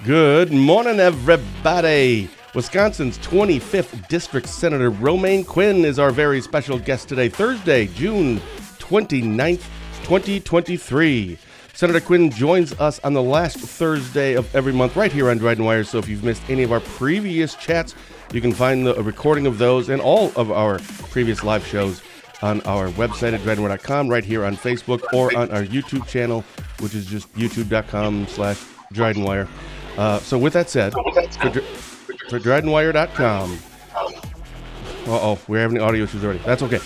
Good morning, everybody. Wisconsin's 25th District Senator Romaine Quinn is our very special guest today, Thursday, June 29th, 2023. Senator Quinn joins us on the last Thursday of every month right here on Dryden Wire, so if you've missed any of our previous chats, you can find a recording of those and all of our previous live shows on our website at drydenwire.com, right here on Facebook, or on our YouTube channel, which is just youtube.com/drydenwire. So with that said, for drydenwire.com, we're having audio issues already. That's okay.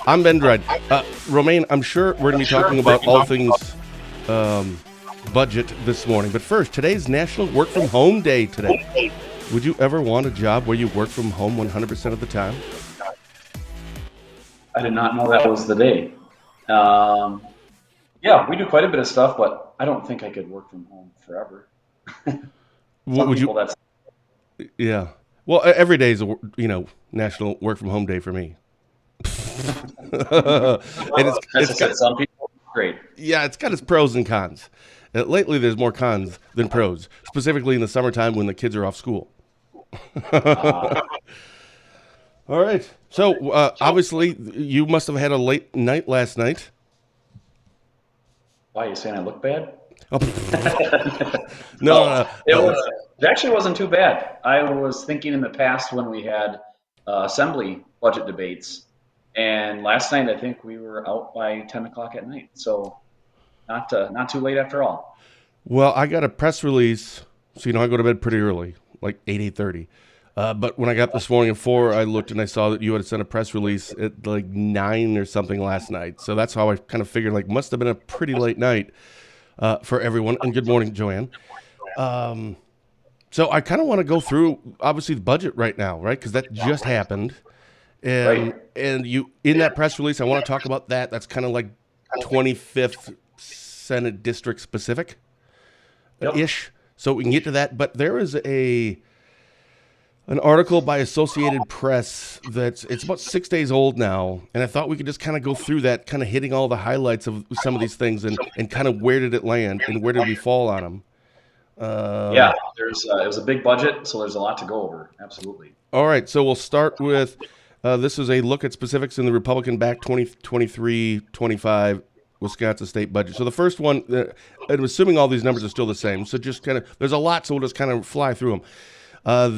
I'm Ben Dryden. Romaine, I'm sure we're going to be talking about all things budget this morning. But first, today's National Work From Home Day today. Would you ever want a job where you work from home 100% of the time? I did not know that was the day. Yeah, we do quite a bit of stuff, but I don't think I could work from home forever. What would you? That's Yeah. Well, every day is National Work From Home Day for me. And it's got some people. Great. Yeah, it's got its pros and cons. Lately, there's more cons than pros, specifically in the summertime when the kids are off school. All right. So, obviously, you must have had a late night last night. Why are you saying I look bad? Oh. No. It actually wasn't too bad. I was thinking in the past when we had assembly budget debates, and last night I think we were out by 10 o'clock at night. So not too late after all. Well, I got a press release, so I go to bed pretty early, like 8:30. But when I got up this morning at 4, I looked and I saw that you had sent a press release at like 9 or something last night. So that's how I kind of figured, like, must have been a pretty late night for everyone. And good morning, Joanne. So I kind of want to go through, obviously, the budget right now, right? Because that just happened. And you, in that press release, I want to talk about that. That's kind of like 25th Senate District specific-ish. Yep. So we can get to that. But there is an article by Associated Press it's about 6 days old now, and I thought we could just kind of go through that, kind of hitting all the highlights of some of these things and kind of where did it land and where did we fall on them. Yeah, it was a big budget, so there's a lot to go over. Absolutely. All right, so we'll start with this is a look at specifics in the Republican-backed 2023-25 Wisconsin state budget. So the first one, I'm assuming all these numbers are still the same, so just kind of, there's a lot, so we'll just kind of fly through them.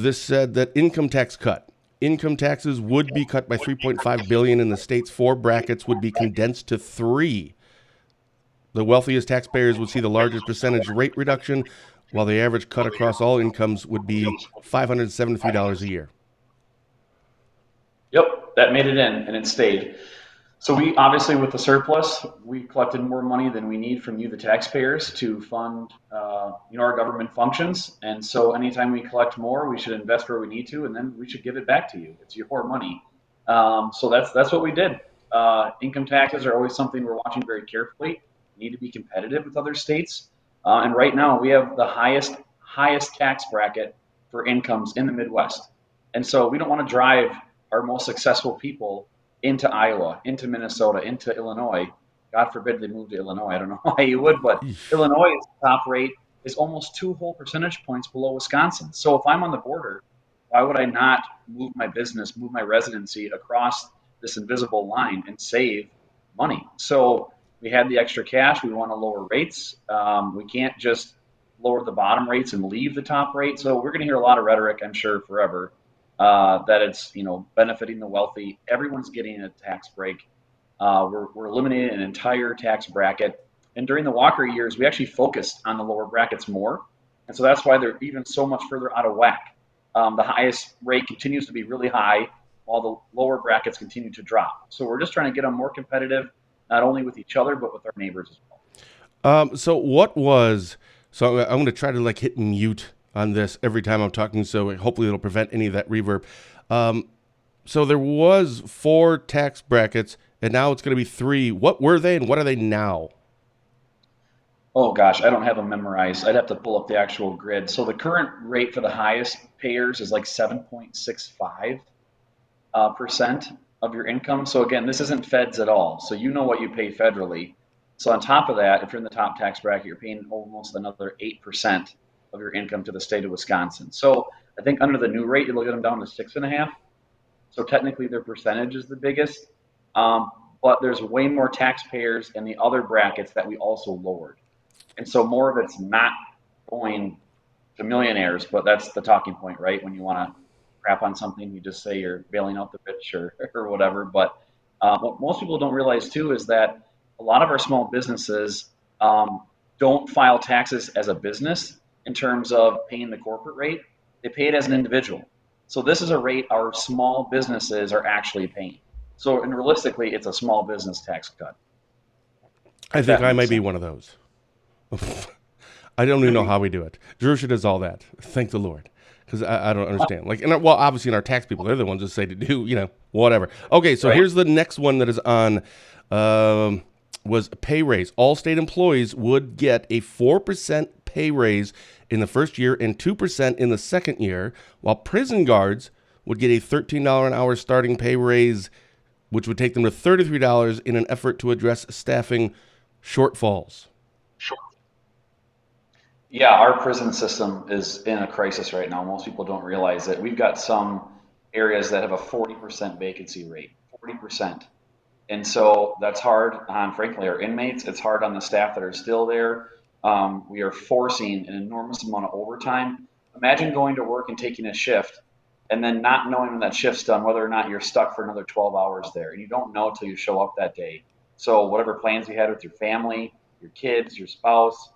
This said that income tax cut. Income taxes would be cut by $3.5 billion, and the state's 4 brackets would be condensed to 3. The wealthiest taxpayers would see the largest percentage rate reduction, while the average cut across all incomes would be $573 a year. Yep, that made it in, and it stayed. So we obviously, with the surplus, we collected more money than we need from you, the taxpayers, to fund our government functions. And so anytime we collect more, we should invest where we need to, and then we should give it back to you. It's your money. So that's what we did. Income taxes are always something we're watching very carefully. We need to be competitive with other states. And right now, we have the highest tax bracket for incomes in the Midwest. And so we don't want to drive our most successful people into Iowa, into Minnesota, into Illinois. God forbid they move to Illinois. I don't know why you would, but Illinois' top rate is almost 2 whole percentage points below Wisconsin. So if I'm on the border, why would I not move my business, move my residency across this invisible line and save money? So we had the extra cash. We want to lower rates. We can't just lower the bottom rates and leave the top rate. So we're going to hear a lot of rhetoric, I'm sure, forever. That it's benefiting the wealthy. Everyone's getting a tax break. We're eliminating an entire tax bracket. And during the Walker years, we actually focused on the lower brackets more, and so that's why they're even so much further out of whack. The highest rate continues to be really high, while the lower brackets continue to drop. So we're just trying to get them more competitive, not only with each other but with our neighbors as well. So I'm going to try to hit mute on this every time I'm talking, so hopefully it'll prevent any of that reverb. So there was 4 tax brackets, and now it's going to be 3. What were they, and what are they now? Oh gosh, I don't have them memorized. I'd have to pull up the actual grid. So the current rate for the highest payers is like 7.65% of your income. So again, this isn't feds at all. So you know what you pay federally. So on top of that, if you're in the top tax bracket, you're paying almost another 8% of your income to the state of Wisconsin. So I think under the new rate, it'll get them down to 6.5. So technically, their percentage is the biggest. Um, but there's way more taxpayers in the other brackets that we also lowered. And so more of it's not going to millionaires, but that's the talking point, right? When you want to crap on something, you just say you're bailing out the rich or whatever. But what most people don't realize too is that a lot of our small businesses um, don't file taxes as a business in terms of paying the corporate rate. They pay it as an individual. So this is a rate our small businesses are actually paying. So and realistically, it's a small business tax cut, I if think that I makes might be sense. one of those. I don't even know how we do it. Jerusha does all that. Thank the Lord. Because I don't understand. Like, and well, obviously, in our tax people, they're the ones that say to do, whatever. Okay, so Right? here's the next one that is on was pay raise. All state employees would get a 4% pay raise in the first year and 2% in the second year, while prison guards would get a $13 an hour starting pay raise, which would take them to $33 in an effort to address staffing shortfalls. Yeah, our prison system is in a crisis right now. Most people don't realize it. We've got some areas that have a 40% vacancy rate, 40%. And so that's hard on, frankly, our inmates. It's hard on the staff that are still there. We are forcing an enormous amount of overtime. Imagine going to work and taking a shift and then not knowing when that shift's done, whether or not you're stuck for another 12 hours there. And you don't know till you show up that day. So whatever plans you had with your family, your kids, your spouse,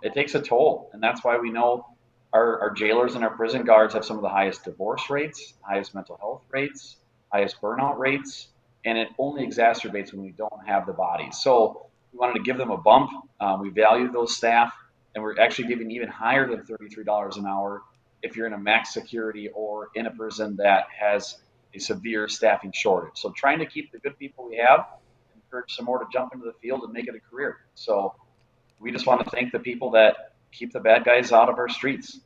it takes a toll. And that's why we know our jailers and our prison guards have some of the highest divorce rates, highest mental health rates, highest burnout rates, and it only exacerbates when we don't have the bodies. So we wanted to give them a bump. We value those staff, and we're actually giving even higher than $33 an hour if you're in a max security or in a prison that has a severe staffing shortage. So trying to keep the good people we have, encourage some more to jump into the field and make it a career. So we just want to thank the people that keep the bad guys out of our streets.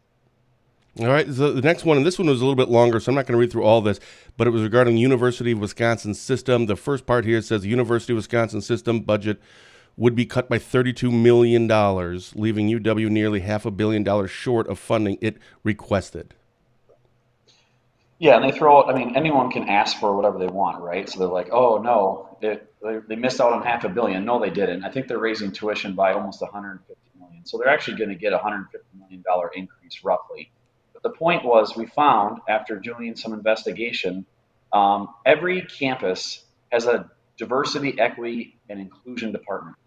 All right, so the next one, and this one was a little bit longer, so I'm not going to read through all this, but it was regarding University of Wisconsin system. The first part here says the University of Wisconsin system budget would be cut by $32 million, leaving UW nearly $500 million short of funding it requested. Yeah, and they throw out, I mean, anyone can ask for whatever they want, right? So they're like, oh, no, they missed out on 500 million. No, they didn't. I think they're raising tuition by almost 150 million. So they're actually going to get a $150 million increase roughly. But the point was, we found after doing some investigation, every campus has a diversity, equity, and inclusion department.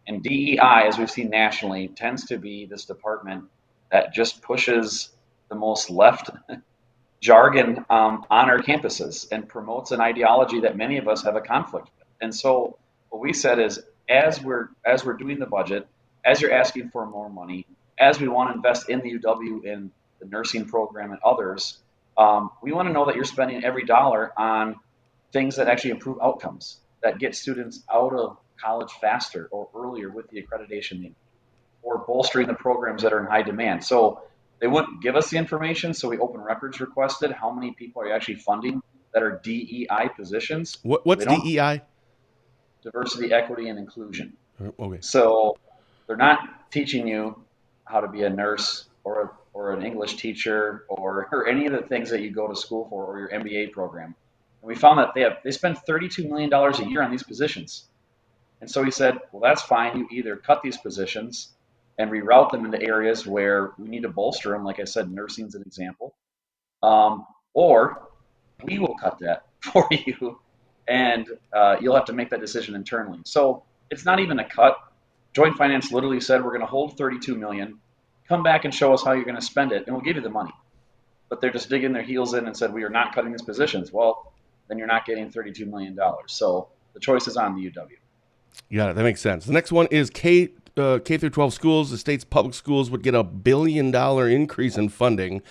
And DEI, as we've seen nationally, tends to be this department that just pushes the most left jargon on our campuses and promotes an ideology that many of us have a conflict with. And so what we said is, as we're doing the budget, as you're asking for more money, as we want to invest in the UW in the nursing program and others, we want to know that you're spending every dollar on things that actually improve outcomes, that get students out of college faster or earlier with the accreditation they need, or bolstering the programs that are in high demand. So they wouldn't give us the information, so we open records requested how many people are actually funding that are DEI positions. So What's they don't DEI? diversity, equity, and inclusion. Okay. So they're not teaching you how to be a nurse or an English teacher or any of the things that you go to school for or your MBA program. And we found that they spend $32 million a year on these positions. And so he said, well, that's fine. You either cut these positions and reroute them into areas where we need to bolster them. Like I said, nursing is an example. Or we will cut that for you, and you'll have to make that decision internally. So it's not even a cut. Joint Finance literally said we're going to hold 32 million. Come back and show us how you're going to spend it, and we'll give you the money. But they're just digging their heels in and said we are not cutting these positions. Well, then you're not getting $32 million. So the choice is on the UW. Got it. That makes sense. The next one is K through 12 schools. The state's public schools would get $1 billion increase in funding.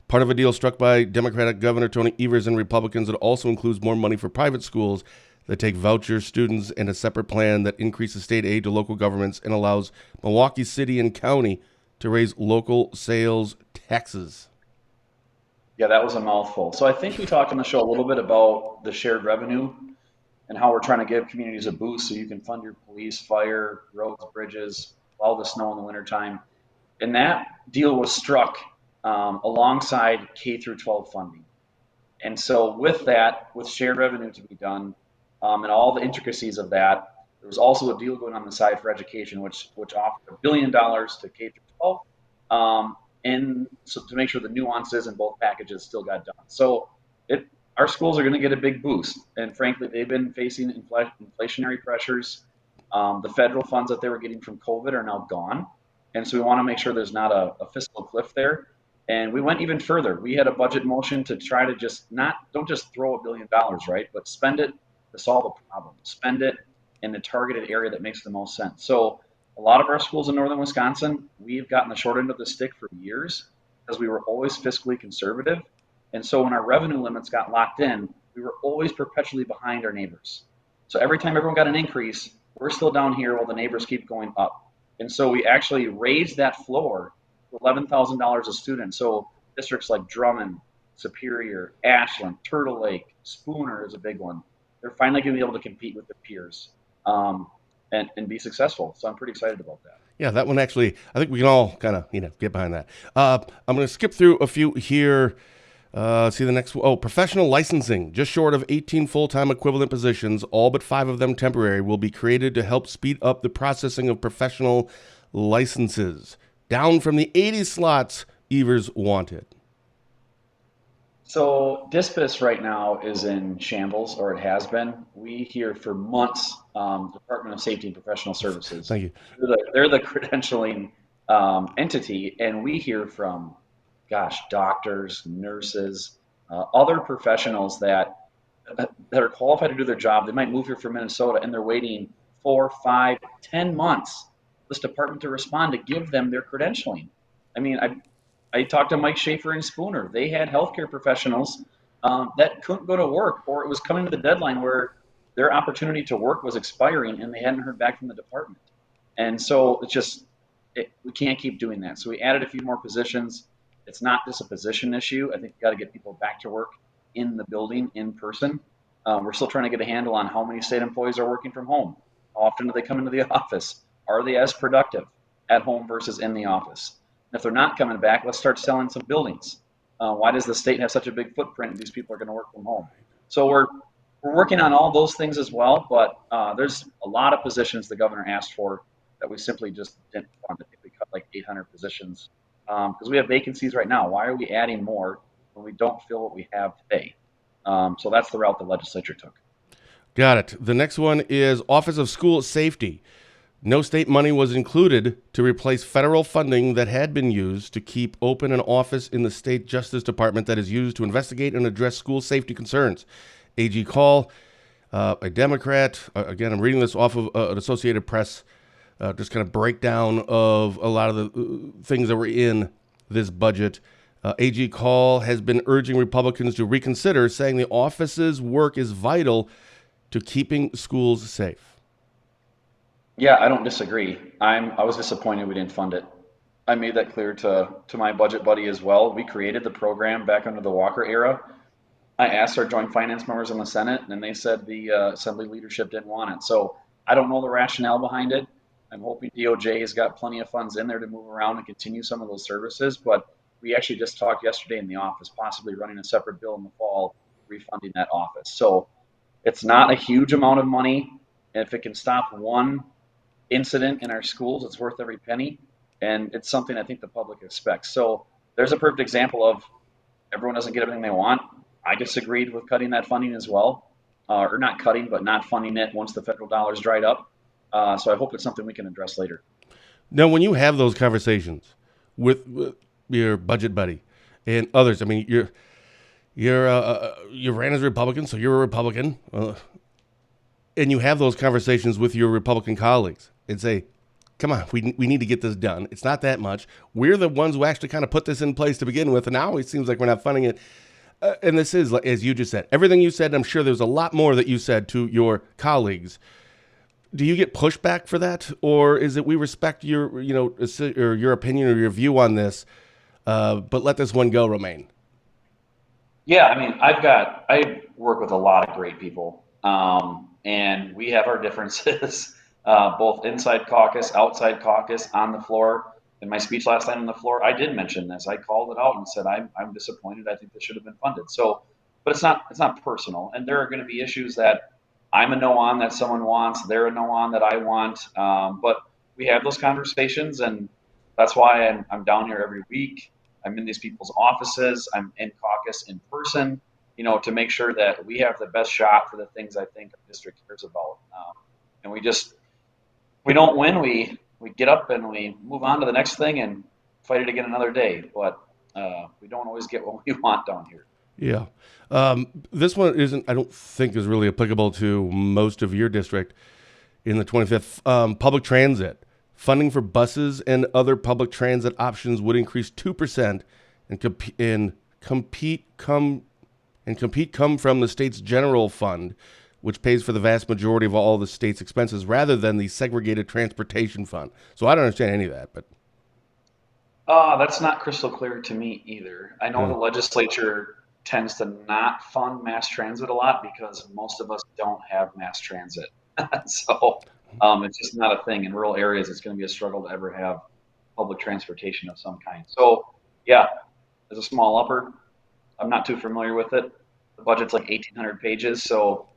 Part of a deal struck by Democratic Governor Tony Evers and Republicans that also includes more money for private schools that take voucher students and a separate plan that increases state aid to local governments and allows Milwaukee City and County to raise local sales taxes. Yeah, that was a mouthful. So I think we talked on the show a little bit about the shared revenue and how we're trying to give communities a boost so you can fund your police, fire, roads, bridges, plow the snow in the wintertime. And that deal was struck alongside K through 12 funding. And so with that, with shared revenue to be done, and all the intricacies of that, there was also a deal going on the side for education, which offered $1 billion to K through 12, and so to make sure the nuances in both packages still got done. So it our schools are going to get a big boost, and frankly, they've been facing inflationary pressures. The federal funds that they were getting from COVID are now gone, and so we want to make sure there's not a fiscal cliff there. And we went even further. We had a budget motion to try to just not don't just throw $1 billion, right, but spend it to solve a problem. Spend it in the targeted area that makes the most sense. So a lot of our schools in northern Wisconsin, we've gotten the short end of the stick for years because we were always fiscally conservative. And so when our revenue limits got locked in, we were always perpetually behind our neighbors. So every time everyone got an increase, we're still down here while the neighbors keep going up. And so we actually raised that floor to $11,000 a student. So districts like Drummond, Superior, Ashland, Turtle Lake, Spooner is a big one. They're finally going to be able to compete with their peers and be successful. So I'm pretty excited about that. Yeah, that one actually, I think we can all kind of, get behind that. I'm going to skip through a few here. See the next one. Oh, professional licensing. Just short of 18 full-time equivalent positions, all but 5 of them temporary, will be created to help speed up the processing of professional licenses. Down from the 80 slots Evers wanted. So Dispus right now is in shambles, or it has been. We hear for months, Department of Safety and Professional Services. Thank you. They're the credentialing entity, and we hear from, gosh, doctors, nurses, other professionals that are qualified to do their job. They might move here from Minnesota, and they're waiting 4, 5, 10 months for this department to respond to give them their credentialing. I mean, I talked to Mike Schaefer and Spooner. They had healthcare professionals that couldn't go to work, or it was coming to the deadline where their opportunity to work was expiring, and they hadn't heard back from the department. And so we can't keep doing that. So we added a few more positions. It's not just a position issue. I think we got to get people back to work in the building in person. We're still trying to get a handle on how many state employees are working from home. How often do they come into the office? Are they as productive at home versus in the office? And if they're not coming back, let's start selling some buildings. Why does the state have such a big footprint if these people are going to work from home? So we're working on all those things as well, but there's a lot of positions the governor asked for that we simply just didn't fund. I think we cut like 800 positions because we have vacancies right now. Why are we adding more when we don't fill what we have today? So that's the route the legislature took. Got it. The next one is Office of School Safety. No state money was included to replace federal funding that had been used to keep open an office in the state Justice Department that is used to investigate and address school safety concerns. A.G. Call, a Democrat, again, I'm reading this off of an Associated Press, just kind of breakdown of a lot of the things that were in this budget. A.G. Call has been urging Republicans to reconsider, saying the office's work is vital to keeping schools safe. Yeah, I don't disagree. I was disappointed we didn't fund it. I made that clear to my budget buddy as well. We created the program back under the Walker era. I asked our joint finance members in the Senate, and they said the Assembly leadership didn't want it. So I don't know the rationale behind it. I'm hoping DOJ has got plenty of funds in there to move around and continue some of those services. But we actually just talked yesterday in the office, possibly running a separate bill in the fall, refunding that office. So it's not a huge amount of money. If it can stop one incident in our schools, it's worth every penny, and it's something I think the public expects. So there's a perfect example of everyone doesn't get everything they want. I disagreed with cutting that funding as well, or not cutting, but not funding it once the federal dollars dried up. So I hope it's something we can address later. Now, when you have those conversations with your budget buddy and others, I mean, you ran as a Republican, so you're a Republican, and you have those conversations with your Republican colleagues and say, come on, we need to get this done. It's not that much. We're the ones who actually kind of put this in place to begin with, and now it seems like we're not funding it. And this is, as you just said, everything you said, I'm sure there's a lot more that you said to your colleagues. Do you get pushback for that? Or is it we respect your, or your opinion or your view on this, but let this one go, Romaine? Yeah, I mean, I work with a lot of great people, and we have our differences, both inside caucus, outside caucus, on the floor. in my speech last night on the floor, I did mention this. I called it out and said I'm disappointed. I think this should have been funded. So, but it's not personal, and there are going to be issues that I'm a no on that someone wants. They're a no on that I want. But we have those conversations, and that's why I'm down here every week. I'm in these people's offices. I'm in caucus in person, to make sure that we have the best shot for the things I think our district cares about. And we don't win. We get up and we move on to the next thing and fight it again another day. But we don't always get what we want down here. Yeah. This one isn't, I don't think is really applicable to most of your district in the 25th. Public transit. Funding for buses and other public transit options would increase 2% and compete come from the state's general fund, which pays for the vast majority of all the state's expenses rather than the segregated transportation fund. So I don't understand any of that, but That's not crystal clear to me either. I know the legislature tends to not fund mass transit a lot because most of us don't have mass transit. So it's just not a thing. In rural areas, it's going to be a struggle to ever have public transportation of some kind. So, yeah, as a small upper, I'm not too familiar with it. The budget's like 1,800 pages. So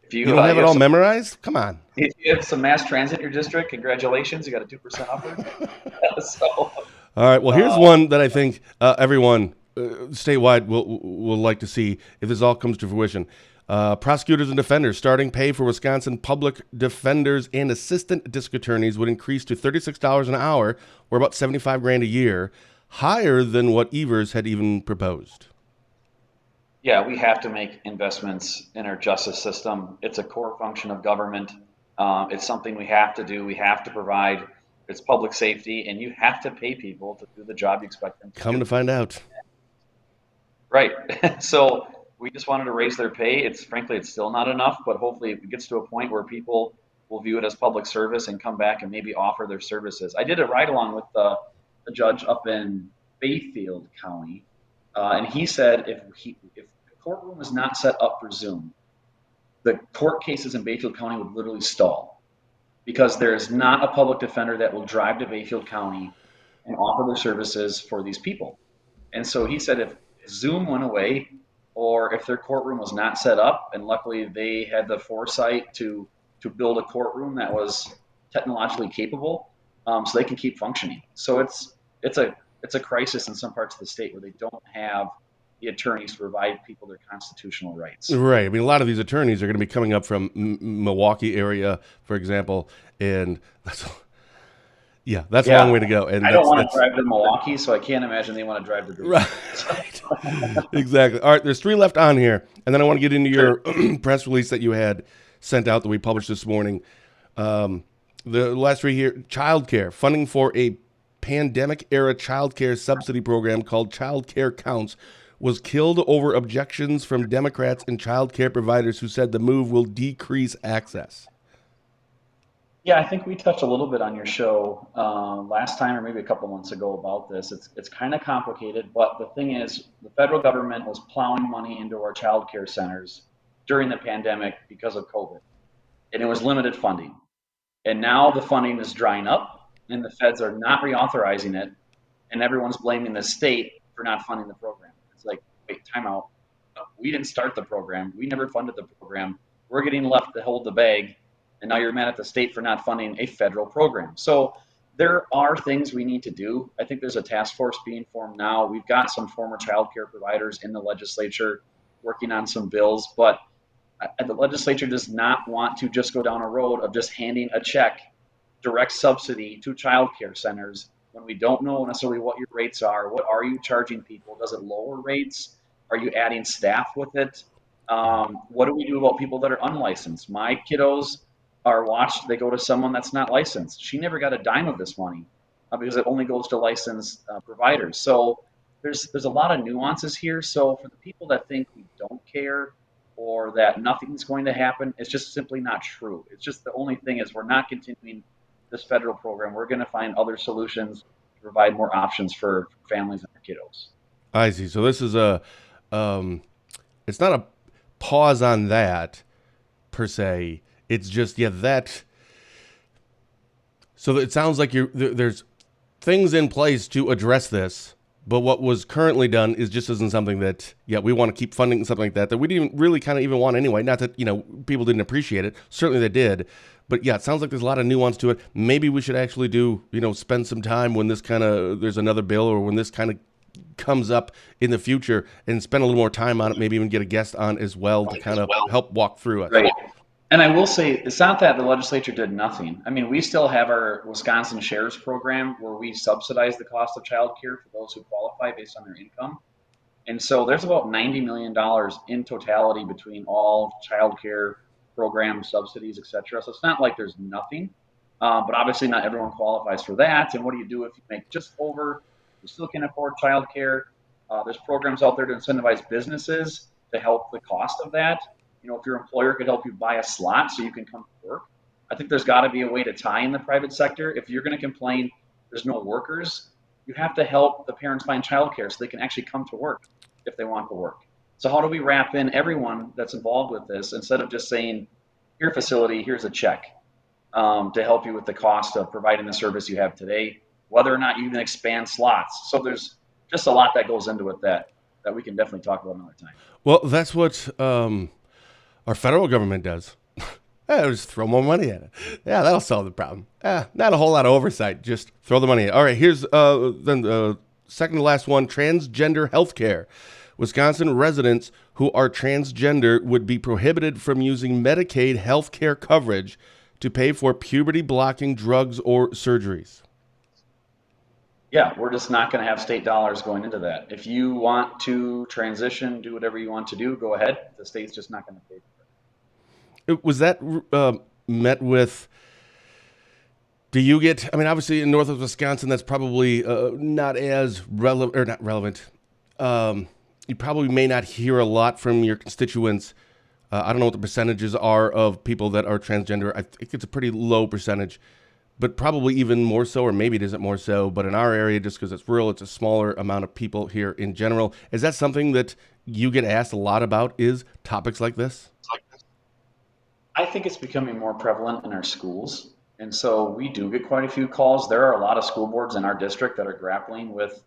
if you don't have it all memorized? Come on. if you have some mass transit in your district, congratulations, you got a 2% upper. So, All right. Well, here's one that I think everyone statewide will like to see if this all comes to fruition. Prosecutors and defenders starting pay for Wisconsin public defenders and assistant district attorneys would increase to $36 an hour, or about $75,000 a year, higher than what Evers had even proposed. yeah, we have to make investments in our justice system. It's a core function of government. It's something we have to do. We have to provide. It's public safety, and you have to pay people to do the job you expect them to Come do. to find out. Right. So we just wanted to raise their pay. Frankly, it's still not enough, but hopefully it gets to a point where people will view it as public service and come back and maybe offer their services. I did a ride along with the judge up in Bayfield County, and he said if the courtroom was not set up for Zoom, the court cases in Bayfield County would literally stall because there is not a public defender that will drive to Bayfield County and offer their services for these people. And so he said if Zoom went away, or if their courtroom was not set up, and luckily they had the foresight to build a courtroom that was technologically capable, so they can keep functioning. So it's a crisis in some parts of the state where they don't have the attorneys to provide people their constitutional rights. Right. I mean, a lot of these attorneys are going to be coming up from Milwaukee area, for example, and that's a long way to go. And I don't want to drive to Milwaukee, so I can't imagine they want to drive to Green. Right. Exactly. All right, there's 3 left on here, and then I want to get into your press release that you had sent out that we published this morning. The last 3 here: childcare funding for a pandemic-era childcare subsidy program called Child Care Counts was killed over objections from Democrats and childcare providers who said the move will decrease access. Yeah, I think we touched a little bit on your show last time, or maybe a couple months ago, about this. It's kind of complicated, but the thing is, the federal government was plowing money into our child care centers during the pandemic because of COVID, and it was limited funding. And now the funding is drying up, and the feds are not reauthorizing it, and everyone's blaming the state for not funding the program. It's like, wait, time out. We didn't start the program. We never funded the program. We're getting left to hold the bag, and now you're mad at the state for not funding a federal program. So there are things we need to do. I think there's a task force being formed now. We've got some former child care providers in the legislature working on some bills, but the legislature does not want to just go down a road of just handing a check, direct subsidy to child care centers when we don't know necessarily what your rates are. What are you charging people? Does it lower rates? Are you adding staff with it? What do we do about people that are unlicensed? My kiddos are watched. They go to someone that's not licensed. She never got a dime of this money because it only goes to licensed providers. So there's a lot of nuances here. So for the people that think we don't care or that nothing's going to happen, it's just simply not true. It's just the only thing is we're not continuing this federal program. We're going to find other solutions to provide more options for families and their kiddos. I see. So this is it's not a pause on that per se. It's just, that. So it sounds like there's things in place to address this, but what was currently done is just isn't something that, yeah, we want to keep funding something like that we didn't really kind of even want anyway. Not that, people didn't appreciate it. Certainly they did. But yeah, it sounds like there's a lot of nuance to it. Maybe we should actually spend some time when there's another bill or when this kind of comes up in the future and spend a little more time on it, maybe even get a guest on as well to kind of help walk through it. Right. And I will say, it's not that the legislature did nothing. I mean, we still have our Wisconsin Shares program where we subsidize the cost of childcare for those who qualify based on their income. And so there's about $90 million in totality between all childcare programs, subsidies, et cetera. So it's not like there's nothing. But obviously, not everyone qualifies for that. And what do you do if you make just over? You still can't afford childcare. There's programs out there to incentivize businesses to help the cost of that. If your employer could help you buy a slot so you can come to work, I think there's got to be a way to tie in the private sector. If you're going to complain there's no workers, you have to help the parents find childcare so they can actually come to work if they want to work. So how do we wrap in everyone that's involved with this instead of just saying, here facility, here's a check to help you with the cost of providing the service you have today, whether or not you even expand slots. So there's just a lot that goes into it that we can definitely talk about another time. Well, that's what our federal government does. Just throw more money at it. Yeah, that'll solve the problem. Not a whole lot of oversight. Just throw the money at it. All right, here's then the second to last one, transgender healthcare. Wisconsin residents who are transgender would be prohibited from using Medicaid health care coverage to pay for puberty-blocking drugs or surgeries. Yeah, we're just not going to have state dollars going into that. If you want to transition, do whatever you want to do, go ahead. The state's just not going to pay for it. Was that met with? Do you get? I mean, obviously in northwest Wisconsin, that's probably not as relevant or not relevant. You probably may not hear a lot from your constituents. I don't know what the percentages are of people that are transgender. I think it's a pretty low percentage, but probably even more so, or maybe it isn't more so. But in our area, just because it's rural, it's a smaller amount of people here in general. Is that something that you get asked a lot about? Is topics like this? I think it's becoming more prevalent in our schools. And so we do get quite a few calls. There are a lot of school boards in our district that are grappling with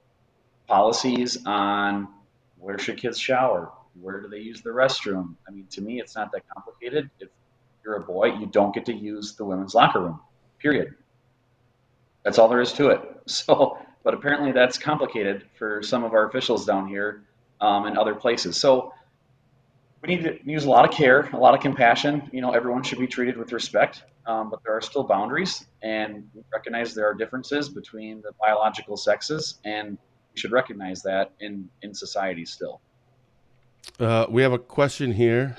policies on where should kids shower? Where do they use the restroom? I mean, to me, it's not that complicated. If you're a boy, you don't get to use the women's locker room, period. That's all there is to it. So, but apparently that's complicated for some of our officials down here and other places. So we need to use a lot of care, a lot of compassion. Everyone should be treated with respect, but there are still boundaries, and we recognize there are differences between the biological sexes, and we should recognize that in society still. We have a question here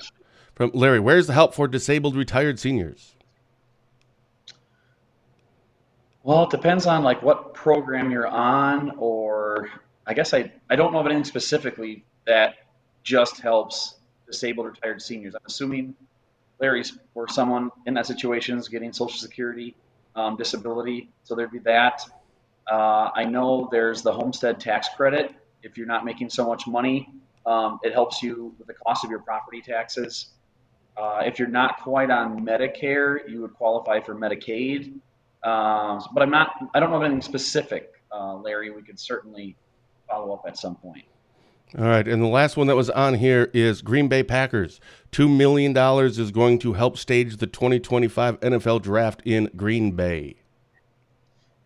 from Larry. Where's the help for disabled retired seniors? Well, it depends on like what program you're on, or I guess I don't know of anything specifically that just helps disabled retired seniors. I'm assuming Larry's for someone in that situation is getting Social Security disability, so there'd be that. I know there's the homestead tax credit. If you're not making so much money, it helps you with the cost of your property taxes. If you're not quite on Medicare, you would qualify for Medicaid. But I don't know of anything specific, Larry. We could certainly follow up at some point. All right, and the last one that was on here is Green Bay Packers. $2 million is going to help stage the 2025 NFL Draft in Green Bay.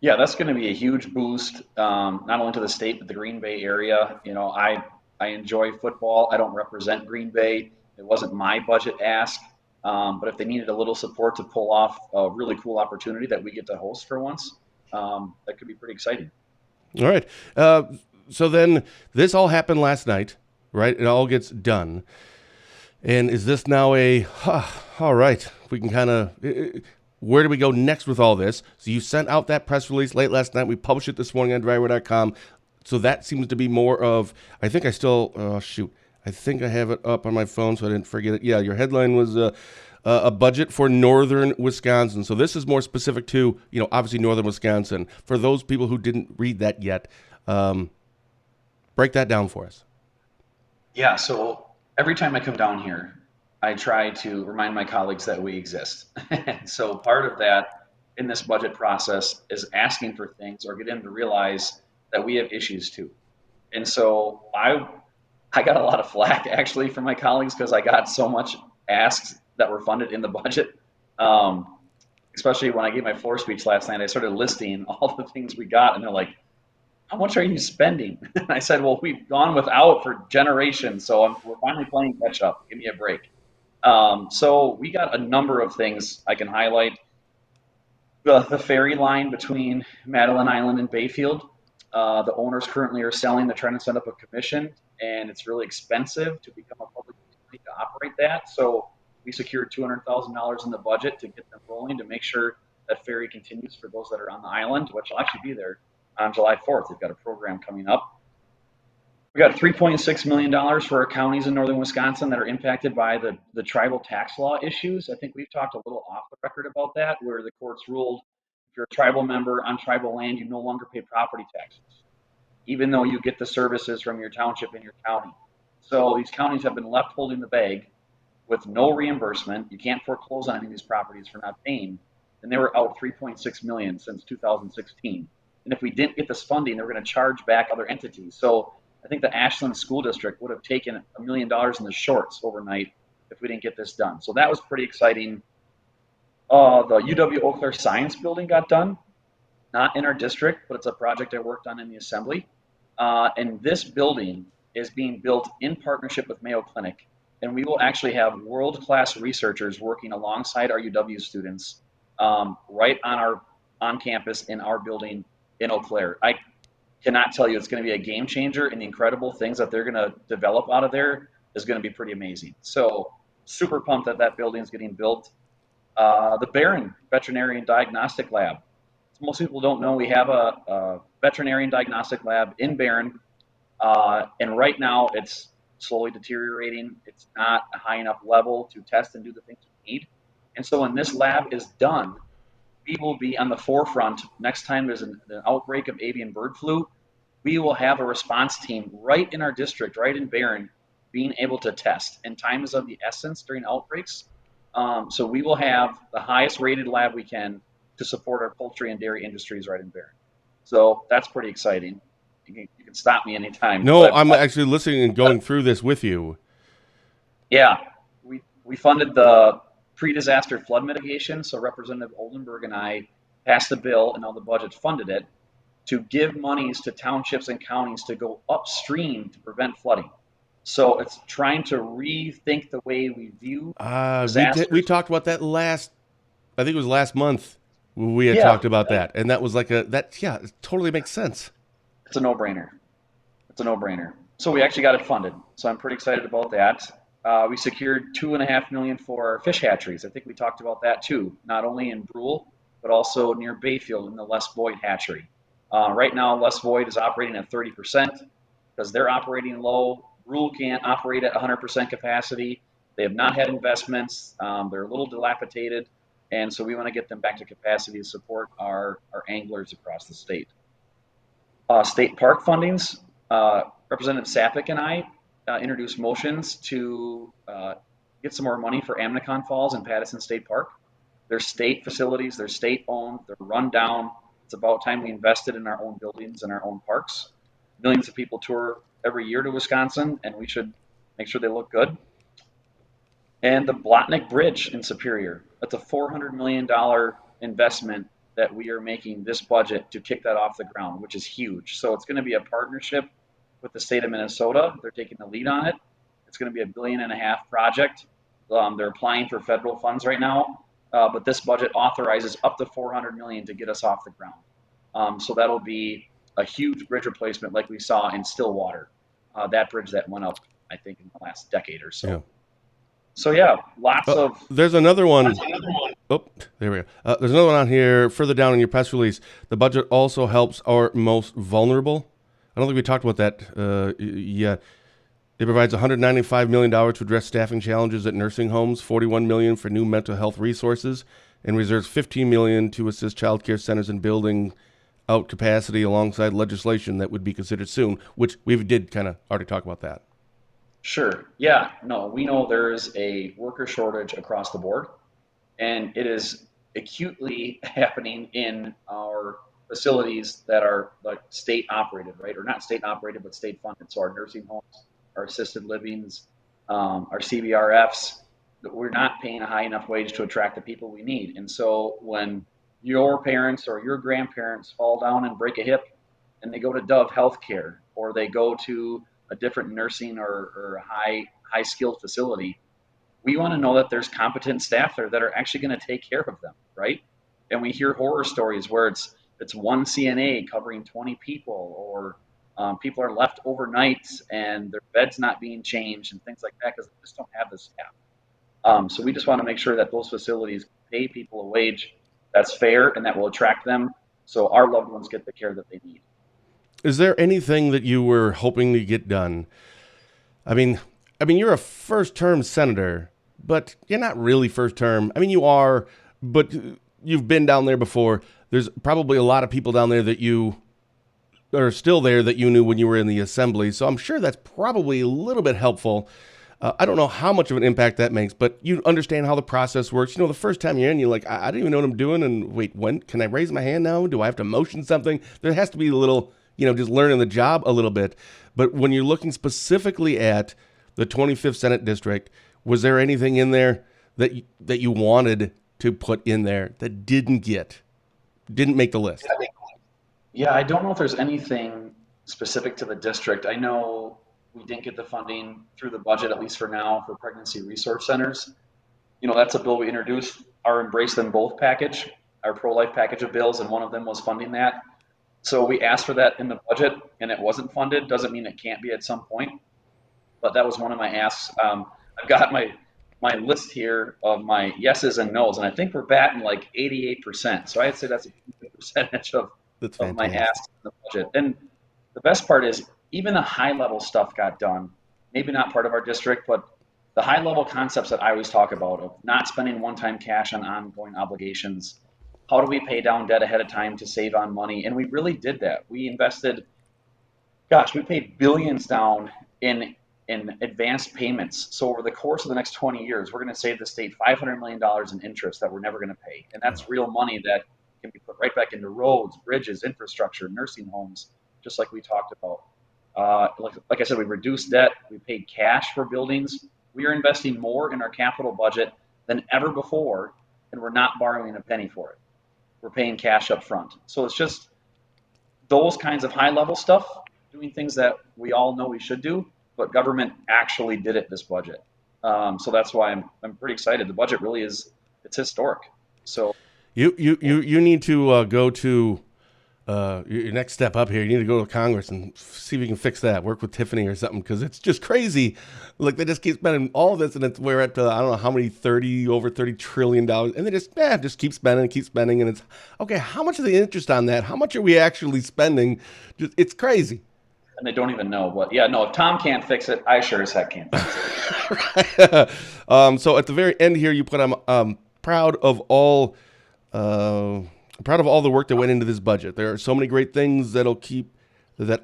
Yeah, that's going to be a huge boost, not only to the state, but the Green Bay area. I enjoy football. I don't represent Green Bay. It wasn't my budget ask. But if they needed a little support to pull off a really cool opportunity that we get to host for once, that could be pretty exciting. All right. So then this all happened last night, right? It all gets done. And is this now all right, we can kind of, where do we go next with all this? So you sent out that press release late last night. We published it this morning on dryware.com. So that seems to be more of, I think I still, I think I have it up on my phone so I didn't forget it. Yeah, your headline was a budget for northern Wisconsin. So this is more specific to, obviously northern Wisconsin. For those people who didn't read that yet, break that down for us. Yeah, so every time I come down here, I try to remind my colleagues that we exist. So part of that in this budget process is asking for things or get them to realize that we have issues too. And so I got a lot of flack actually from my colleagues because I got so much asks that were funded in the budget. Um, Especially when I gave my floor speech last night, I started listing all the things we got, and they're like, "How much are you spending?" And I said, "Well, we've gone without for generations, so we're finally playing catch up. Give me a break." So we got a number of things I can highlight. The ferry line between Madeline Island and Bayfield. The owners currently are selling. They're trying to set up a commission, and it's really expensive to become a public utility to operate that. So we secured $200,000 in the budget to get them rolling to make sure that ferry continues for those that are on the island, which will actually be there on July 4th. They've got a program coming up. We got $3.6 million for our counties in northern Wisconsin that are impacted by the tribal tax law issues. I think we've talked a little off the record about that, where the courts ruled if you're a tribal member on tribal land, you no longer pay property taxes, even though you get the services from your township and your county. So these counties have been left holding the bag with no reimbursement. You can't foreclose on any of these properties for not paying. And they were out 3.6 million since 2016. And if we didn't get this funding, they were going to charge back other entities. So I think the Ashland School District would have taken $1 million in the shorts overnight if we didn't get this done. So that was pretty exciting. The UW Eau Claire Science Building got done, not in our district, but it's a project I worked on in the assembly. And this building is being built in partnership with Mayo Clinic. And we will actually have world-class researchers working alongside our UW students right on campus in our building in Eau Claire. I cannot tell you it's going to be a game changer, and the incredible things that they're going to develop out of there is going to be pretty amazing. So super pumped that that building is getting built. The Barron Veterinary and Diagnostic Lab. Most people don't know we have a veterinary and diagnostic lab in Barron, and right now it's slowly deteriorating. It's not a high enough level to test and do the things we need. And so when this lab is done, we will be on the forefront. Next time there's an outbreak of avian bird flu, we will have a response team right in our district, right in Barron, being able to test. And time is of the essence during outbreaks. So we will have the highest rated lab we can to support our poultry and dairy industries right in Barron. So that's pretty exciting. You can stop me anytime. No, I'm actually listening and going through this with you. Yeah, we funded the pre-disaster flood mitigation. So Representative Oldenburg and I passed the bill, and now the budget funded it, to give monies to townships and counties to go upstream to prevent flooding. So it's trying to rethink the way we view disasters. We talked about that I think it was last month. We had Yeah, talked about that, and that was yeah, it totally makes sense. it's a no-brainer. It's a no-brainer. So we actually got it funded. So I'm pretty excited about that. We secured $2.5 million for fish hatcheries. I think we talked about that too, not only in Brule, but also near Bayfield in the Les Voigt hatchery. Right now, Les Voigt is operating at 30% because they're operating low. Brule can't operate at 100% capacity. They have not had investments. They're a little dilapidated. And so we want to get them back to capacity to support our anglers across the state. State park fundings. Representative Sappick and I introduced motions to get some more money for Amnicon Falls and Pattison State Park. They're state facilities, they're state owned, they're run down. It's about time we invested in our own buildings and our own parks. Millions of people tour every year to Wisconsin, and we should make sure they look good. And the Blotnick Bridge in Superior. That's a $400 million investment that we are making this budget to kick that off the ground, which is huge. So it's going to be a partnership with the state of Minnesota. They're taking the lead on it. It's going to be $1.5 billion project. They're applying for federal funds right now, but this budget authorizes up to $400 million to get us off the ground. So that'll be a huge bridge replacement like we saw in Stillwater, that bridge that went up, I think, in the last decade or so. Yeah. So yeah, lots of. There's another one. Oh, there we go. There's another one on here further down in your press release. The budget also helps our most vulnerable. I don't think we talked about that yet. It provides $195 million to address staffing challenges at nursing homes, $41 million for new mental health resources, and reserves $15 million to assist child care centers in building out capacity alongside legislation that would be considered soon, which we did kind of already talk about that. Sure. Yeah. No, we know there is a worker shortage across the board, and it is acutely happening in our facilities that are like state operated, right? Or not state operated, but state funded. So our nursing homes, our assisted livings, our CBRFs, we're not paying a high enough wage to attract the people we need. And so when your parents or your grandparents fall down and break a hip and they go to Dove Healthcare or they go to a different nursing or high skilled facility, we want to know that there's competent staff there that are actually going to take care of them, right? And we hear horror stories where it's one CNA covering 20 people, or people are left overnight and their bed's not being changed and things like that because they just don't have the staff. So we just want to make sure that those facilities pay people a wage that's fair and that will attract them, so our loved ones get the care that they need. Is there anything that you were hoping to get done? I mean, you're a first-term senator, but you're not really first-term. I mean, you are, but you've been down there before. There's probably a lot of people down there that you are still there that you knew when you were in the assembly. So I'm sure that's probably a little bit helpful. I don't know how much of an impact that makes, but you understand how the process works. You know, the first time you're in, you're like, I don't even know what I'm doing. And wait, when can I raise my hand now? Do I have to motion something? There has to be a little, just learning the job a little bit. But when you're looking specifically at the 25th Senate District, was there anything in there that you wanted to put in there that didn't make the list? Yeah, I don't know if there's anything specific to the district. I know we didn't get the funding through the budget, at least for now, for pregnancy resource centers. That's a bill we introduced, our Embrace Them Both package, our pro-life package of bills, and one of them was funding that. So we asked for that in the budget, and it wasn't funded. Doesn't mean it can't be at some point, but that was one of my asks. I've got my list here of my yeses and nos, and I think we're batting like 88%. So I'd say that's a good percentage That's of my fantastic. asks in the budget. And the best part is even the high level stuff got done. Maybe not part of our district, but the high level concepts that I always talk about of not spending one time cash on ongoing obligations. How do we pay down debt ahead of time to save on money? And we really did that. We invested, gosh, we paid billions down in advanced payments. So over the course of the next 20 years, we're going to save the state $500 million in interest that we're never going to pay. And that's real money that can be put right back into roads, bridges, infrastructure, nursing homes, just like we talked about. Like I said, we reduced debt. We paid cash for buildings. We are investing more in our capital budget than ever before, and we're not borrowing a penny for it. We're paying cash up front. So it's just those kinds of high level stuff, doing things that we all know we should do, but government actually did it this budget. So that's why I'm pretty excited. The budget really it's historic. So You need to go to your next step up here. You need to go to Congress and see if you can fix that. Work with Tiffany or something, because it's just crazy. Like, they just keep spending all of this, and we're at I don't know how many over $30 trillion, and they just keep spending, and it's okay. How much is the interest on that? How much are we actually spending? It's crazy. and they don't even know. But yeah, no, if Tom can't fix it, I sure as heck can't fix it. So at the very end here, you put, I'm proud of all. Proud of all the work that went into this budget. There are so many great things that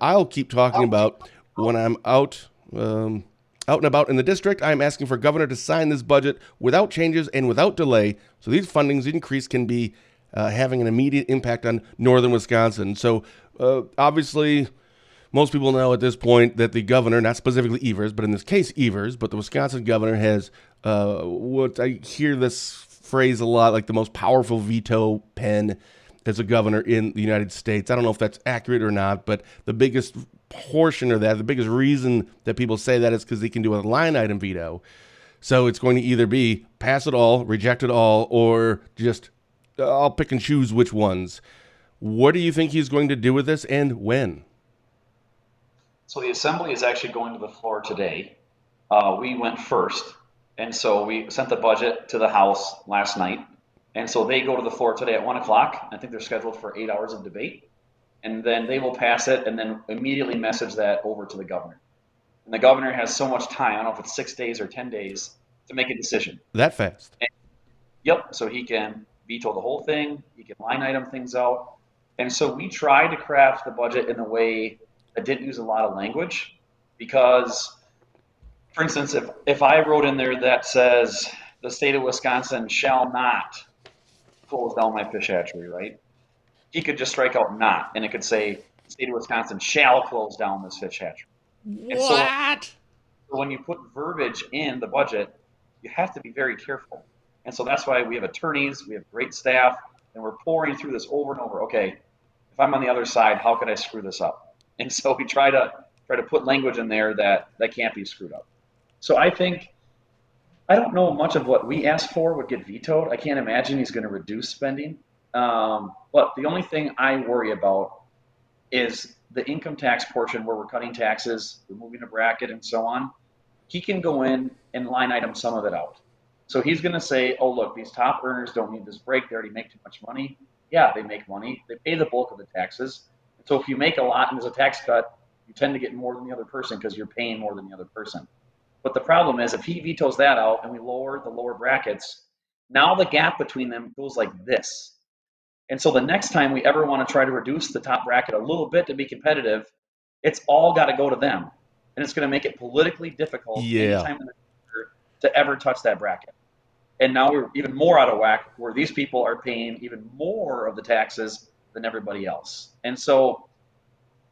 I'll keep talking about when I'm out and about in the district. I'm asking for governor to sign this budget without changes and without delay, so these fundings increase can be having an immediate impact on northern Wisconsin. So obviously, most people know at this point that the governor, not specifically Evers, but in this case Evers, but the Wisconsin governor has what I hear this phrase a lot, like the most powerful veto pen as a governor in the United States. I don't know if that's accurate or not, but the biggest portion of that, the biggest reason that people say that is because they can do a line item veto. So it's going to either be pass it all, reject it all, or just I'll pick and choose which ones. What do you think he's going to do with this, and when? So the assembly is actually going to the floor today. We went first, and so we sent the budget to the House last night. And so they go to the floor today at 1 o'clock. I think they're scheduled for 8 hours of debate. And then they will pass it and then immediately message that over to the governor. And the governor has so much time, I don't know if it's 6 days or 10 days, to make a decision. That fast? And, yep, so he can veto the whole thing, he can line item things out. And so we tried to craft the budget in a way that didn't use a lot of language, because, for instance, if I wrote in there that says the state of Wisconsin shall not close down my fish hatchery, right? He could just strike out not, and it could say the state of Wisconsin shall close down this fish hatchery. And so What? when you put verbiage in the budget, you have to be very careful. And so that's why we have attorneys, we have great staff, and we're pouring through this over and over. Okay, if I'm on the other side, how could I screw this up? And so we try to put language in there that can't be screwed up. So I don't know much of what we asked for would get vetoed. I can't imagine he's going to reduce spending. But the only thing I worry about is the income tax portion where we're cutting taxes, removing a bracket, and so on. He can go in and line item some of it out. So he's going to say, oh, look, these top earners don't need this break. They already make too much money. Yeah, they make money. They pay the bulk of the taxes. And so if you make a lot and there's a tax cut, you tend to get more than the other person because you're paying more than the other person. But the problem is if he vetoes that out and we lower the lower brackets, now the gap between them goes like this. And so the next time we ever want to try to reduce the top bracket a little bit to be competitive, it's all got to go to them. And it's going to make it politically difficult Yeah. anytime in the future to ever touch that bracket. And now we're even more out of whack where these people are paying even more of the taxes than everybody else. And so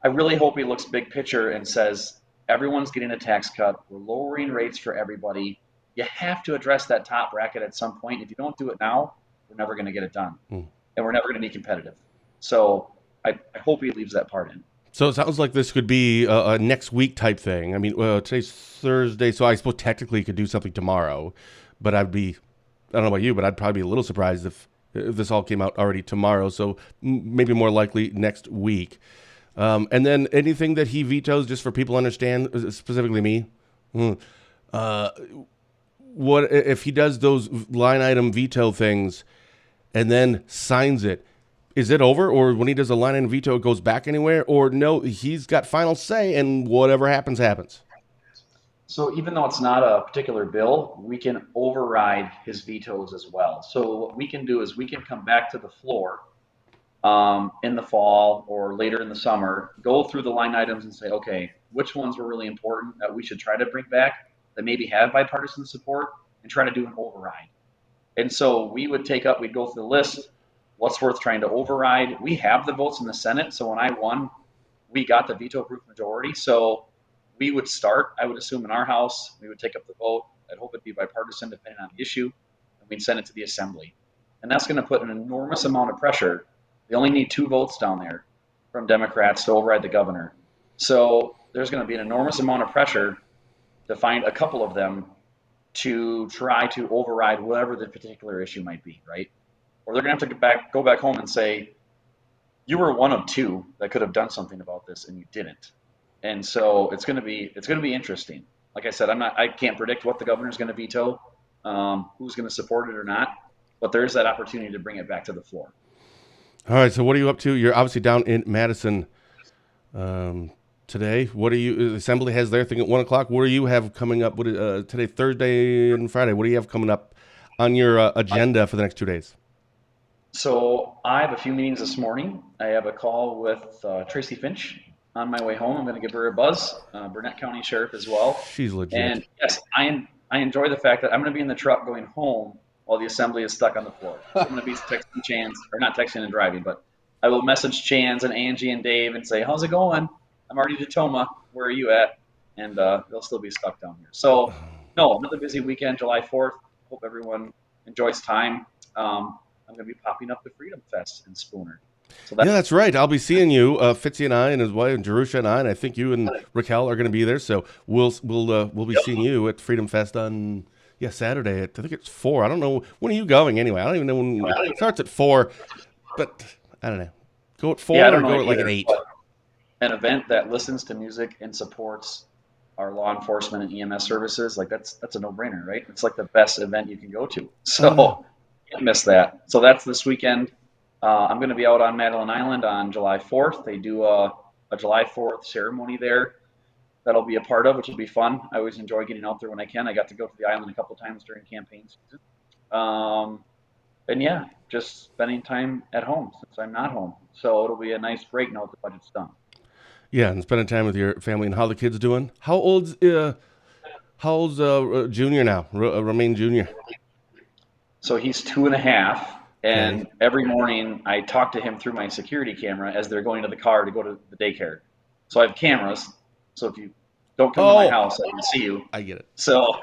I really hope he looks big picture and says, everyone's getting a tax cut. We're lowering rates for everybody. You have to address that top bracket at some point. If you don't do it now, we're never going to get it done. And we're never going to be competitive. So I hope he leaves that part in. So it sounds like this could be a next week type thing. I mean, today's Thursday, so I suppose technically you could do something tomorrow. But I don't know about you, but I'd probably be a little surprised if this all came out already tomorrow. So maybe more likely next week. And then anything that he vetoes, just for people to understand, specifically me, what if he does those line item veto things and then signs it? Is it over? Or when he does a line item veto, it goes back anywhere? Or no, he's got final say and whatever happens, happens? So even though it's not a particular bill, we can override his vetoes as well. So what we can do is we can come back to the floor in the fall or later in the summer, go through the line items and say, okay, which ones were really important that we should try to bring back that maybe have bipartisan support and try to do an override. And so we'd go through the list, what's worth trying to override. We have the votes in the Senate. So when I won, we got the veto proof majority. So we would start, I would assume in our house, we would take up the vote. I'd hope it'd be bipartisan depending on the issue. And we'd send it to the assembly. And that's going to put an enormous amount of pressure. They only need 2 votes down there from Democrats to override the governor. So there's going to be an enormous amount of pressure to find a couple of them to try to override whatever the particular issue might be, right? Or they're going to have to go back home and say, you were one of 2 that could have done something about this and you didn't. And so it's going to be interesting. Like I said, I can't predict what the governor's going to veto, who's going to support it or not, but there's that opportunity to bring it back to the floor. All right. So what are you up to? You're obviously down in Madison today. What are you? The Assembly has their thing at 1:00. What do you have coming up? Today, Thursday and Friday. What do you have coming up on your agenda for the next 2 days? So I have a few meetings this morning. I have a call with Tracy Finch on my way home. I'm going to give her a buzz. Burnett County Sheriff as well. She's legit. And yes, I enjoy the fact that I'm going to be in the truck going home while the assembly is stuck on the floor. So I'm going to be texting Chance, or not texting and driving, but I will message Chance and Angie and Dave and say, how's it going? I'm already to Toma. Where are you at? And they'll still be stuck down here. So, no, another busy weekend, July 4th. Hope everyone enjoys time. I'm going to be popping up to Freedom Fest in Spooner. So that's right. I'll be seeing you, Fitzy and I, and his wife, and Jerusha and I think you and Raquel are going to be there. So we'll be seeing you at Freedom Fest on Saturday. I think it's 4. I don't know when are you going anyway. I don't even know when it starts at 4, but I don't know. Go at 4 or go at like at 8. An event that listens to music and supports our law enforcement and EMS services, like that's a no-brainer, right? It's like the best event you can go to. So can't miss that. So that's this weekend. I'm going to be out on Madeline Island on July 4th. They do a July 4th ceremony there that I'll be a part of, which will be fun. I always enjoy getting out there when I can. I got to go to the island a couple times during campaign season. And yeah, just spending time at home since I'm not home. So it'll be a nice break now that the budget's done. Yeah, and spending time with your family. And how the kids doing? How old's Junior now? Romaine Jr.? So he's 2.5. And every morning I talk to him through my security camera as they're going to the car to go to the daycare. So I have cameras. So if you don't come to my Oh, house, I can see you. I get it. So,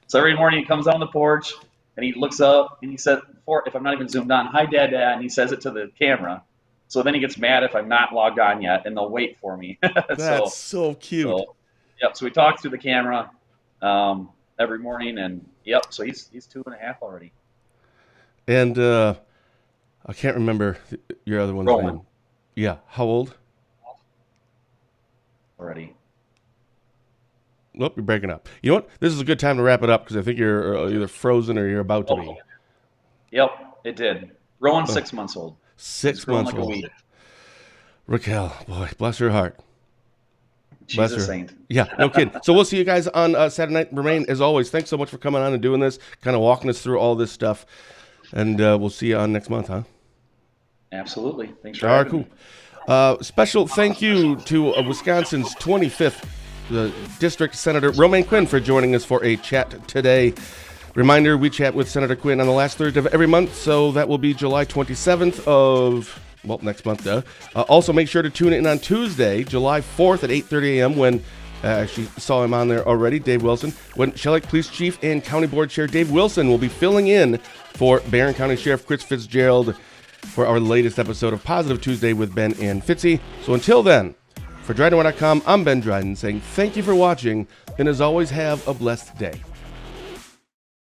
so every morning he comes on the porch and he looks up and he says, if I'm not even zoomed on, "Hi, Dad, Dad," and he says it to the camera. So then he gets mad if I'm not logged on yet, and they'll wait for me. That's so cute. So, yep. So we talk through the camera every morning, and yep. So he's 2.5 already. And I can't remember your other one's Roman. name. Yeah. How old? Already. Nope, you're breaking up. You know what? This is a good time to wrap it up because I think you're either frozen or you're about to be. Yep, it did. Rowan's 6 months old. 6 months like old. A weed. Raquel, boy, bless her heart. She's a saint. Yeah, no kidding. So we'll see you guys on Saturday night. Romaine, as always, thanks so much for coming on and doing this, kind of walking us through all this stuff. And we'll see you on next month, huh? Absolutely. Thanks for having me. Special thank you to Wisconsin's 25th District Senator Romaine Quinn for joining us for a chat today. Reminder, we chat with Senator Quinn on the last Thursday of every month, so that will be July 27th of, well, next month. Also, make sure to tune in on Tuesday, July 4th at 8:30 a.m. when I actually saw him on there already, Dave Wilson, when Shellick Police Chief and County Board Chair Dave Wilson will be filling in for Barron County Sheriff Chris Fitzgerald for our latest episode of Positive Tuesday with Ben and Fitzy. So until then, for DrydenWire.com, I'm Ben Dryden saying thank you for watching, and as always, have a blessed day.